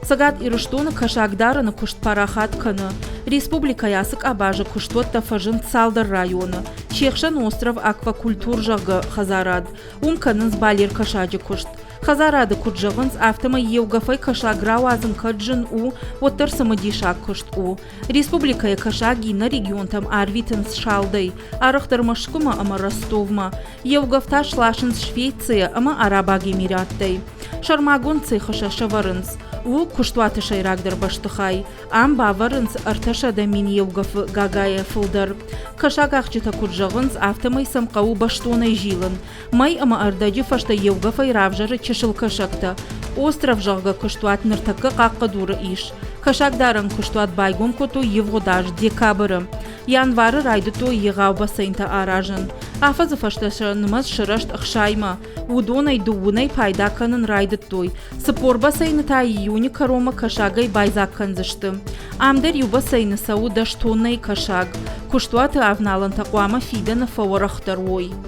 Сагат ирыштуны кашагдарыны кушт парахат кыны. Республика ясык абажы куштот тафажын Салдар районы. Чехшан остров аквакультур жағы хазарад. Кыныз балер кашаджы кушт. Хазарады куджығынс автома евгафай кашаграу азын каджын оттыр самадишак кушт Республикая кашагина регионтам арвитынс шалдай. Арықтырмашкума ама Ростовма. Евгафта шлашынс Швеция ама Арабаг Эмираттай. Шармагун цехаша шаварынс. Куштуаты шайрагдыр баштыхай. Ам баварынс арташа да мин евгаф гагая фылдар. Кашагахчыта куджығынс автомай самқау баштонай жилын. Май ама ардаджи фашта евгафай равжары чешыл кашакта. Остров жағға куштуат ныртакы қаққы дуры иш. Кашагдарын куштуат байгон коту евгодаж декабры. Январы райды то еғау басайнта аражын. Афазы фашташанымыз шырашт ықшайма. Удонай дуунай пайда канын райды той. Спор басайны та июни карома кашагай байзак канзышты. Амдар ю басайны сау даштонай кашаг. Куштуаты авналан тақуама фиданы фаворахтар ой.